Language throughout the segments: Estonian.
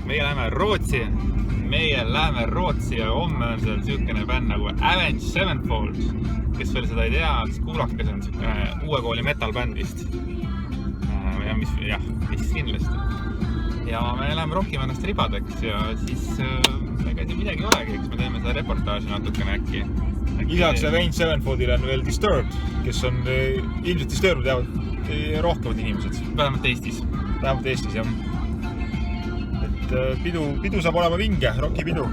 meie läheme Rootsi ja homme on seal siukene bänd nagu Avenged Sevenfold, kes veel seda ei tea, siis kuulake, see on siukene uue kooli metal bänd vist. Mis kindlasti. Ja me läheme rockime ennast ribadeks ja siis ega siin midagi olegi, eks me teeme seda reportaaži natukene äkki. Lisaks Avenged Sevenfoldil on veel Disturbed, kes on ilmselt Disturbed jäävad rohkemad inimesed. Vähemalt Eestis, jah. Et pidu saab olema vinge, rockipidu.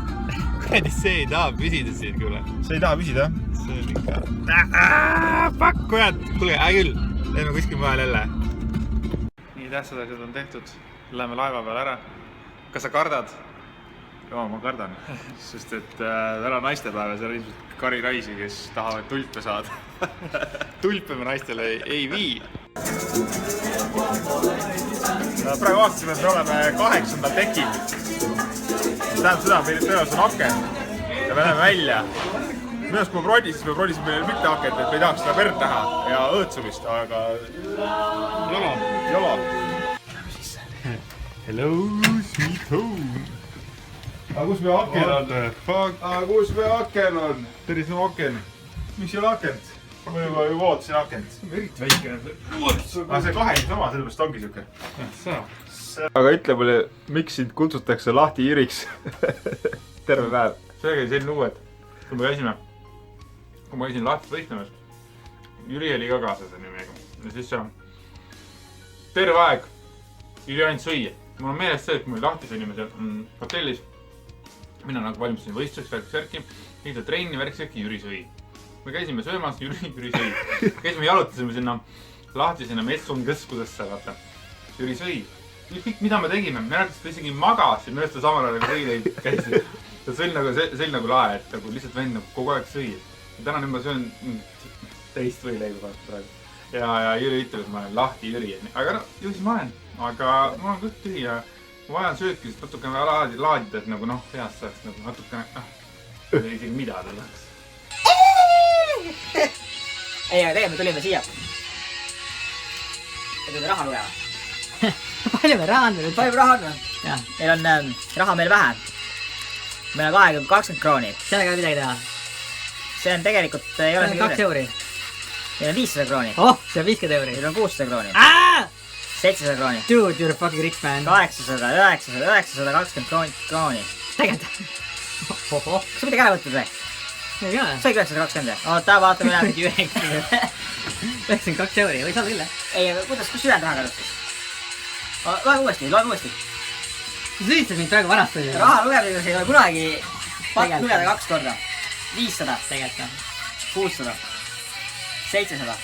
Kuradi, see ei taha püsida siin kuule. See ei taha püsida, jah? See on ikka... Fuck, kujad! Kuule, küll, lähme kuskil mujal jälle. Nii tähtsad asjad on tehtud. Läheme laeva peale ära. Kas sa kardad? Joo, ma kardan. Sest et täna naistepäev ja seal on ilmselt kari naisi, kes tahavad tulpe saada. Tulpe me naistele ei vii. Praegu vaatasime, et me oleme 8. tekil. Tähendab seda, meil tõenäoliselt on aken ja me läheme välja. Minu kui me brodisime meile mitte aket, et me ei tahaks seda verd näha ja õõtsumist, aga... Jolo. Hello, sweet home. Aga kus me aken on? Tervis on aken. Miks ei ole akent? Ma juba ootasin akent. Eriti väikene. Aga see kaheni sama, sellepärast ongi siuke. Saa. Aga ütle mulle, miks sind kutsutakse lahti Jüriks terve päev? See oli selline uued. Kui ma käisin lahti võistlemas, Jüri oli ka kaasas nimega. Ja siis terve aeg Jüri ainult sõi. Mul on meelest see, et kui me lahti sõnime seal hotellis, mina nagu valmistasin võistluseks värki, liida trenni värksärki, Jüri sõi. Me käisime söömas, Jüri sõi. Käisime jalutasime sinna lahti sinna Messungõskudesse, vaata. Jüri sõi. Kõik, mida me tegime, me näiteks ta isegi magas ja mõnest ta samal ajal võileid käisid. See oli nagu lae, et lihtsalt vend kogu aeg sõi. Ja täna nüüd ma söön teist võileiba praegu. Ja Jüri ütleb, et ma olen lahti Jüri. Aga no, ju siis ma olen. Aga mul on kõik tühi ja ma vajan sööki, sest natukene laadida, et nagu noh, heast saaks nagu natukene, isegi mida ta tahaks. Ei, aga tegelikult me tulime siia. Et me raha lugema. Palju me raha on? Palju raha on? Meil on raha meil vähe. Meil on 20 krooni. Sellega midagi teha. See on tegelikult... See on 2 euri. Meil on 500 krooni. Oh, see on 50 euri. Meil on 600 krooni. 700 krooni. Dude, you're a fucking rich man. 800, 920 krooni. Tegelikult. Kas sa midagi ära võtnud või? Ei ka. Sai 920 või? Oota, vaatame üle. 92 euri, võiks olla küll, jah? Ei, aga kus ülejäänud raha kadus siis? Loeme uuesti. Sa süüdistad mind praegu varastad. Raha lugemisega ei ole kunagi lugeda 2 korda. 500. Tegelikult. 600. 700.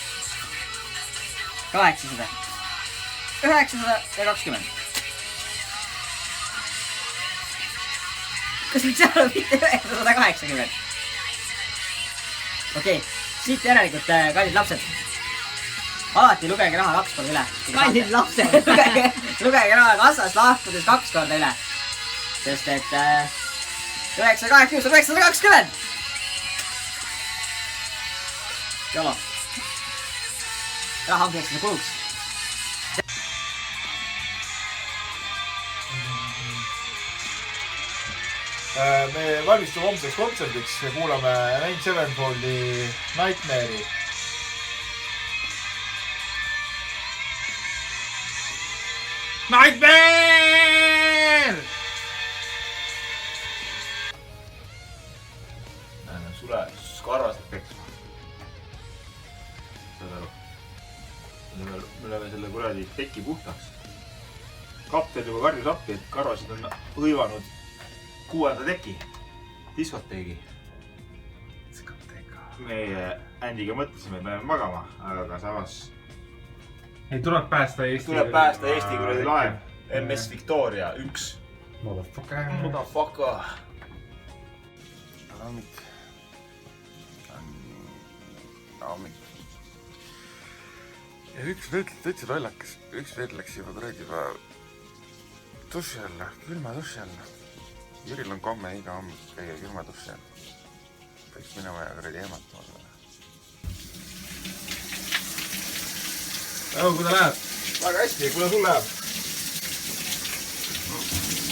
800. 920. Kas nüüd seal on mitte 980? Okei, siit järelikult, kallid lapsed. Alati lugege raha 2 korda üle. Kallid lapsed! Lugege raha kassast lahkudes 2 korda üle. Sest et 980 on 920! Jolo. Raha ongi ekstra kuluks. Me valmistume homseks kontserdiks ja kuulame Avenged Sevenfoldi Nightmare'i. Nightmare! Sulle karvased peksma. Saad aru? Me oleme selle kuradi teki puhtaks. Kapten juba karjus appi, et karvasid on hõivanud 6. teki, diskoteegi. Meie Andiga mõtlesime, et me läheme magama, aga samas... Ei, tuleb päästa Eesti kuradi laev. MS Victoria 1. Motherfucker. Naamik. Ja üks veld täitsa lollakas. Üks veld läks juba kuradi juba duši alla, külma duši alla. Jüril on komme iga hommik käia külma duši all. Peaks minema ja kuradi eematama selle. Kui ta läheb? Väga hästi, kuule sul läheb.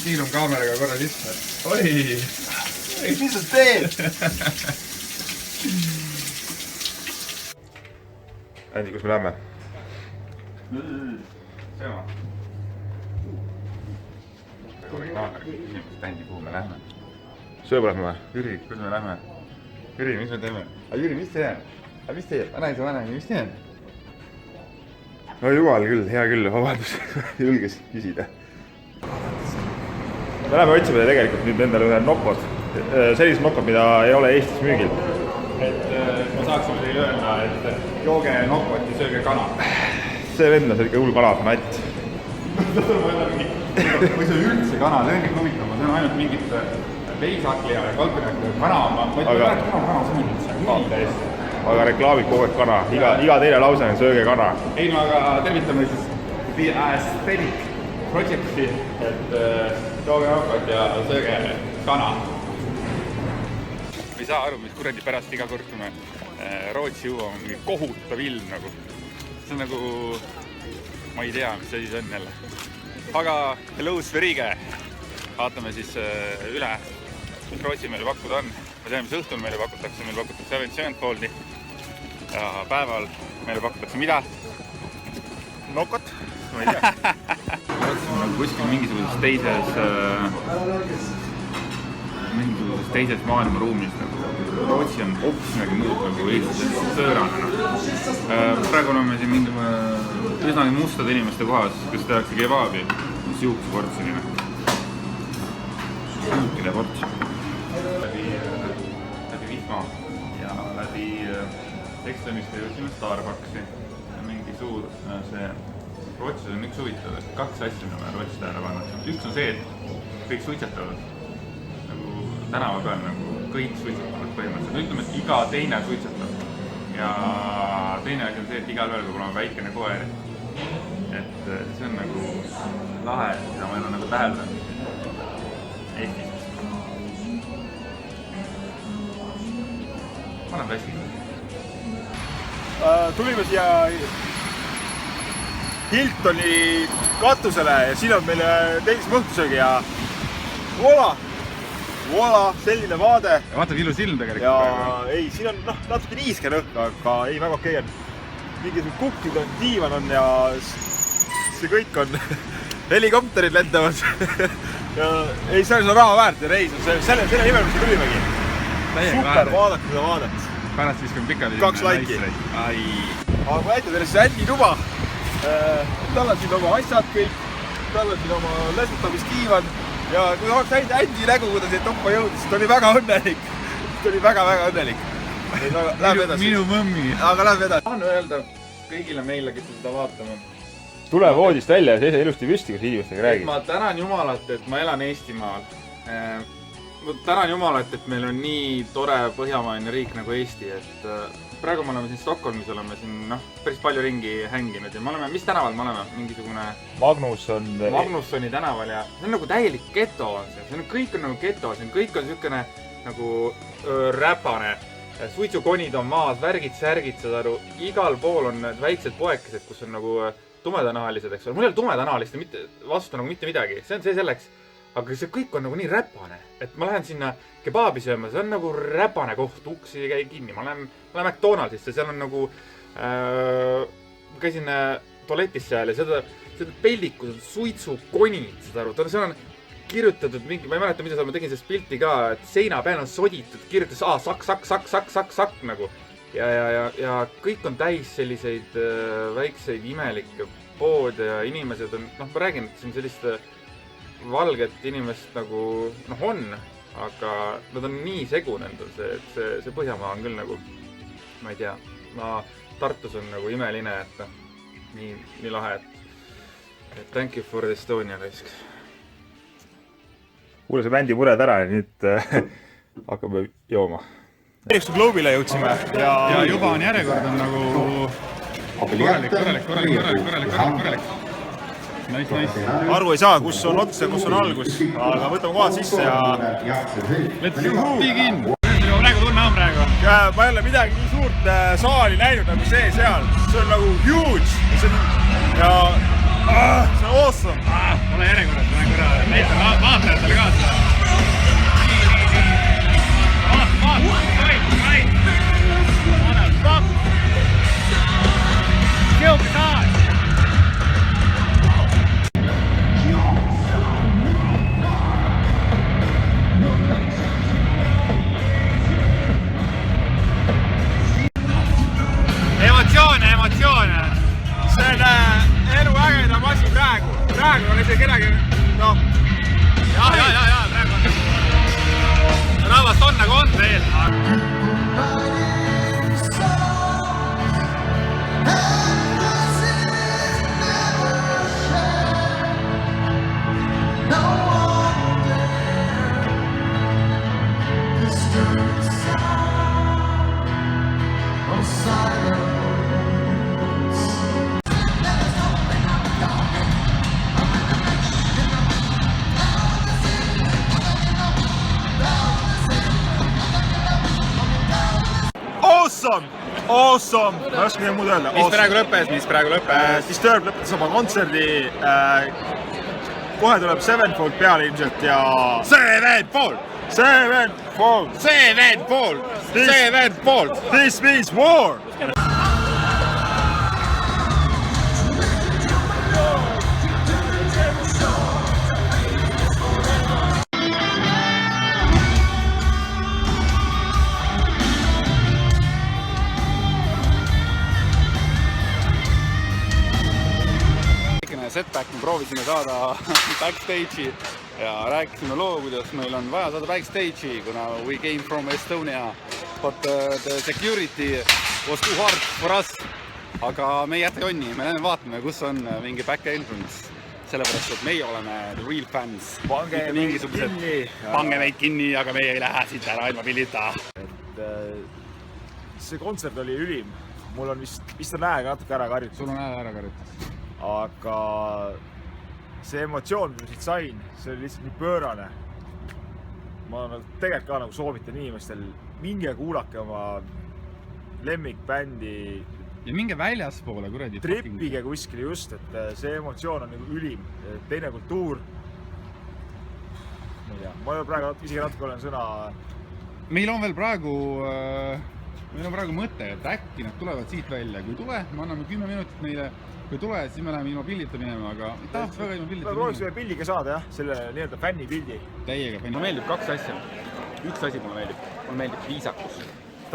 tiilun kaameraga korra sisse. Oi! Mis sa teed? Andi, kus me lähme? Sema. Originaalne küsimus, Andi, kuhu me lähme? Sööma lähme või? Jüri, kus me lähme? Jüri, mis me teeme? Jüri, mis teen? Mis teeb? Vanaisa, mis teen? No jumal küll, hea küll, vabandust, julges küsida. Me läheme otsime tegelikult nüüd endale ühe nokod. Sellised nokod, mida ei ole Eestis müügil. Et ma saaksime teile öelda, et jooge nokot ja sööge kana. See vend on ikka hull kalafanatt. Või see üldse kana, see on kõik huvitav, see on ainult mingit veisaklia ja kalpinaklia kana. Ma ei tea, kana see on üldse. Aga reklaamid kogu aeg kana, iga teine lause on sööge kana. Ei no aga tervitame siis The Aesthetic Projecti, et jooge nokot ja sööge kana. Ei saa aru, mis kuradi pärast iga kord, kui me Rootsi jõuame mingi kohutav ilm nagu. See on nagu, ma ei tea, mis asi see on jälle. Aga hello Sverige, vaatame siis üle, mis Rootsi meile pakkuda on. Ma tean, mis õhtul meile pakutakse Avenged Sevenfold'i ja päeval meile pakutakse mida? Nokot? Ma ei tea. Rootsi on kuskil mingisuguses teises maailmaruumis nagu. Rootsi on hoopis midagi muud nagu Eestis sõõrane. Praegu oleme siin mingi üsnagi mustade inimeste kohas, kus tehakse kebabi, siukse portsionina. Siukide portsjon. Läbi vihma ja läbi ekslemiste jõudsime Starbucksi. Mingi suur see... Rootsis on üks huvitav, et kaks asja, mida me Rootsis tähele pannud. Üks on see, et kõik suitsetavad. Nagu tänava peal nagu kõik suitsetavad põhimõtteliselt. Ütleme, et iga teine suitsetab. Ja teine asi on see, et igal ühel peab olema väikene koer. Et see on nagu lahe, mida ma olen nagu täheldanud Eestis. Ma olen väsinud. Tulime siia Hiltoni katusele ja siin on meile tellisime õhtusöögi ja voila, selline vaade. Ja vaatab ilus ilm tegelikult. Ja ei, siin on natuke niiske õhk, aga ei, väga okei on. Mingisugused kuktid on, diivan on ja see kõik on helikopterid lendavad. Ja ei, see on raha väärt ja reis on selle nimel, mis tulimegi. Super, vaadake seda vaadet. Pärast viskame pikali. 2 laiki. Aga ma näitan teile see Anni tuba. Tal on siin oma asjad kõik, tal on siin oma lesutamiskiivan ja kui oleks näinud Anni nägu, kui ta siia toppa jõudis, ta oli väga õnnelik. Ta oli väga õnnelik. Läheb edasi. Minu mõmmi. Aga läheb edasi. Tahan öelda kõigile meile, kes seda vaatame. Tule voodist välja ja seise ilusti püsti, kus inimestega räägid. Ma tänan Jumalat, et ma elan Eestimaal. Ma tänan Jumalat, et meil on nii tore põhjamaine riik nagu Eesti, et praegu me oleme siin Stockholmis, oleme siin päris palju ringi hänginud ja me oleme, mis tänaval me oleme? Mingisugune Magnussoni tänaval ja see on nagu täielik geto on see. Kõik on nagu geto, kõik on niisugune nagu räpane. Suitsukonid on maas, värgid-särgid, saad aru. Igal pool on need väiksed poekesed, kus on nagu tumedanahalised, eks ole. Mul ei ole tumedanahalist vastu nagu mitte midagi, see on see selleks. Aga see kõik on nagu nii räpane, et ma lähen sinna kebaabi sööma, see on nagu räpane koht, uksi ei käi kinni. Ma lähen McDonaldsisse, seal on nagu, käisin tualetis seal ja seda peldikud, suitsukonid, saad aru, seal on kirjutatud mingi, ma ei mäleta, mida seal ma tegin sellest pilti ka, et seina peal on soditud, kirjutas sakk nagu. Ja kõik on täis selliseid väikseid imelikke poode ja inimesed on, ma räägin, et siin sellist valget inimest nagu on, aga nad on nii segu nendel, see Põhjamaa on küll nagu, ma ei tea, Tartus on nagu imeline, et nii lahe, et thank you for Estonia raisk. Kuule see bändi mured ära ja nüüd hakkame jooma. Eristu klubile jõudsime ja juba on järjekord on nagu korralik. Nice. Aru ei saa, kus on ots ja kus on algus, aga võtame kohad sisse ja... Let's begin! Praegu tunne on praegu. Ma ei ole midagi nii suurt saali näinud nagu see seal. See on nagu huge. Ja see on awesome. Ole järjekorras, lähen korra näitan vaatajatele kaasa. Siuke taas! Emotsioone! See on elu ägedam asi praegu. Praegu on isegi kedagi, noh. Jaa, praegu on. Rahvast on nagu on veel. Awesome! Ma ei oska nii muud öelda. Mis praegu lõppes? Disturbed lõpetas oma kontserdi. Kohe tuleb Sevenfold peale ilmselt ja... Sevenfold! This means war! Setback, me proovisime saada backstage'i ja rääkisime loo, kuidas meil on vaja saada backstage'i, kuna we came from Estonia, but the security was too hard for us. Aga me ei jäta jonni, me lähme vaatame, kus on mingi back entrance, sellepärast, et meie oleme the real fans. Pange meid kinni, aga meie ei lähe siit ära ilma pillita. See kontsert oli ülim. Mul on vist on näega natuke ära karjutud. Sul on ära karjutud. Aga see emotsioon, mis ma siit sain, see oli lihtsalt nii pöörane. Ma tegelikult ka nagu soovitan inimestel, minge kuulake oma lemmikbändi. Ja minge väljaspoole, kuradi. Trippige kuskile just, et see emotsioon on nagu ülim. Teine kultuur. Ma ei tea, ma praegu isegi natuke olen sõna... Meil on veel praegu mõte, et äkki nad tulevad siit välja. Kui tule, me anname 10 minutit neile. Kui tule, siis me läheme ilma pillita minema, aga tahaks väga ilma pillita minema. Prooviks pilliga saada, jah, selle nii-öelda fännipildi. Täiega fänni. Mulle meeldib 2 asja. Üks asi mulle meeldib. Mulle meeldib viisakus.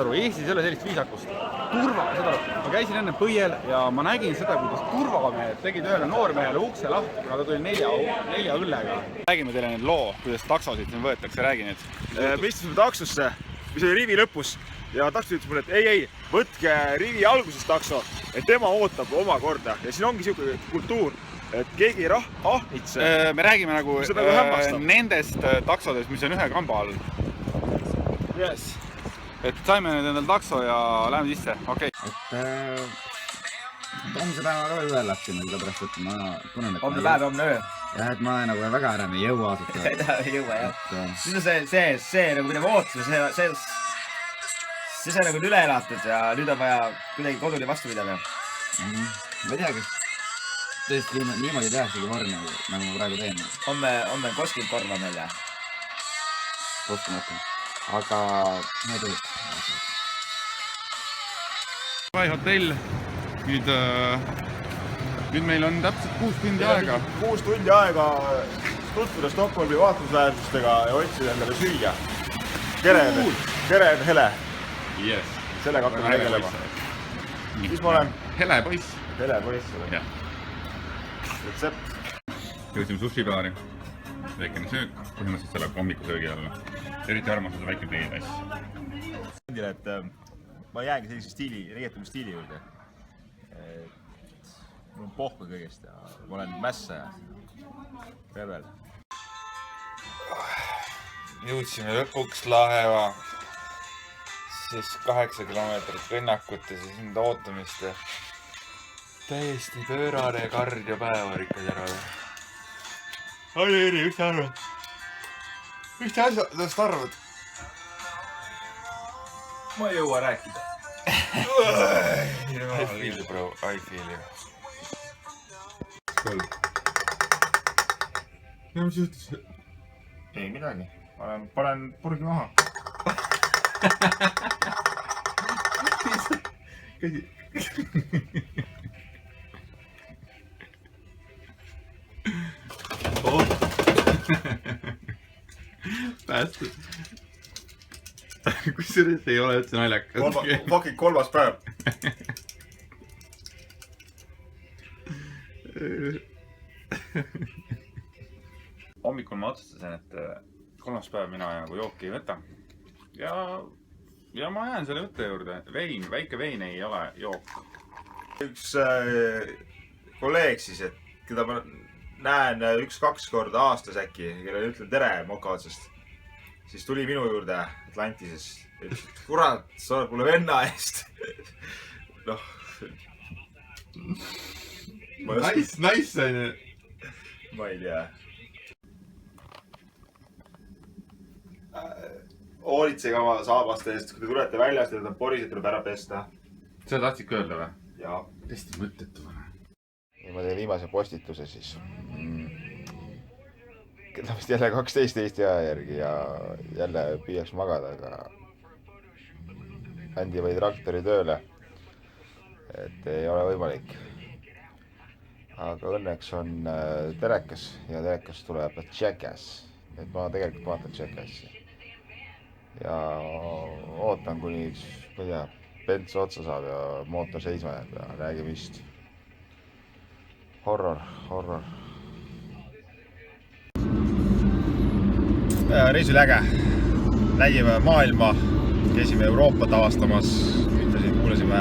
Eestis ei ole sellist viisakust. Turva, seda ma käisin enne põiel ja ma nägin seda, kuidas turvamehed tegid ühele noormehele ukse lahti, kuna ta tuli 4 õllega. Räägime teile nüüd loo, kuidas taksosid siin võetakse, räägi nüüd. Me istusime taksosse, mis oli rivi lõpus ja takso ütles mulle, et ei, võtke rivi alguses takso, et tema ootab oma korda. Ja siin ongi siuke kultuur, et keegi ei ahnitse. Me räägime nagu nendest taksodest, mis on ühe kamba all. Yes. Et saime nüüd endal takso ja läheme sisse, okei. Homse päeva ka veel läksime, sellepärast, et ma tunnen, et homne päev ja homne öö. Jah, et ma nagu väga ära ei jõua ausalt. Ei jõua, jah. Siis on see nagu mida me ootasime, see sai nagu üle elatud ja nüüd on vaja kuidagi koduli vastu pidada. Ma ei teagi, tõesti niimoodi tehaksegi vormi, nagu ma praegu teen. Homme koskib korva meil ja? Koskumata. Aga ma ei tõesti. Vai hotell. Nüüd meil on täpselt 6 tundi aega. 6 tundi aega tutvuda Stockholmi vaatlusväärsustega ja otsida endale süüa. Kere on hele. Yes. Sellega hakkame tegelema. Siis ma olen... Hele poiss. Hele poiss olen. Jah. Retsept. Jõudsime sushi-baari. Väikene söök, põhimõtteliselt selle hommikusöögi alla. Eriti armas on see väike teetäis. Et ma jäängi sellise stiili, riietame stiili juurde. Mul on pohku kõigest ja ma olen mässa ja pervel. Jõudsime lõpuks Laheva, siis 8 kilomeetrit kõnnakut ja siis enda ootamist ja täiesti pöörane kardiopäev on ikka terve. Oli Eri, mis sa arvad? Mis sa asjadest arvad? Ma ei jõua rääkida. I feel you, bro. I feel you. kolm. ja mis juhtus? ei midagi. Panen purgi maha. käsi. Päästud. Kusjuures ei ole üldse naljakas. Fucking 3. päev. hommikul ma otsustasin, et 3. päev mina nagu jooki ei võta. Ja ma jään selle võtte juurde. Vein, väike vein ei ole jook. Üks kolleeg siis, et keda ma näen 1-2 korda aastas äkki, kellele ütlen tere moka otsast. Siis tuli minu juurde Atlantises. Ütles, et kurat, sa oled mulle venna eest. Noh. Nice on ju. Ma ei tea. Hoolitsege oma saabaste eest, kui te tulete väljast ja teda porised, tuleb ära pesta. Sa tahtsid öelda või? Jaa. Hästi mõttetu või? Ja ma teen viimase postituse siis. Keda vist jälle 12 Eesti aja järgi ja jälle püüaks magada, aga Andi või traktori tööle. Et ei ole võimalik. Aga õnneks on telekas ja telekas tuleb Jackass. Et ma tegelikult vaatan Jackassi. Ja ootan kuni üks, ma ei tea, Bents otsa saab ja mootor seisma jääb ja räägi vist. Horror. Reis oli äge. Nägime maailma, käisime Euroopat avastamas, kuulasime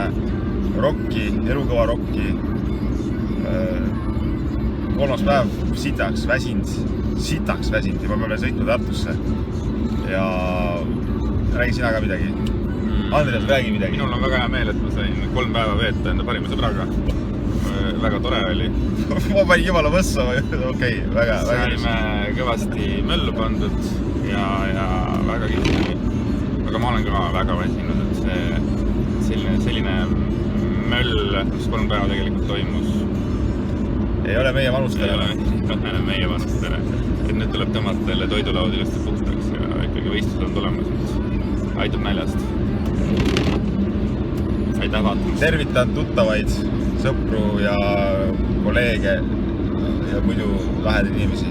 rocki, elukõva rocki. 3. päev sitaks väsinud ja ma peame sõitma Tartusse. Ja räägi sina ka midagi. Andres, räägi midagi. Minul on väga hea meel, et ma sain 3 päeva veeta enda parima sõbraga. Väga tore oli. Ma panin jumala võssa või? Okei, väga. Saime kõvasti möllu pandud ja väga kihvt. Aga ma olen ka väga väsinud, et selline möll, mis 3 päeva tegelikult toimus. Ei ole meie vanustele. Ei ole meie vanustele. Et nüüd tuleb tõmmata jälle toidulaud ilusti puhtaks ja ikkagi võistlused on tulemas. Aitab näljast. Aitäh vaatamast. Tervitan tuttavaid, sõpru ja kolleege ja muidu lahedaid inimesi.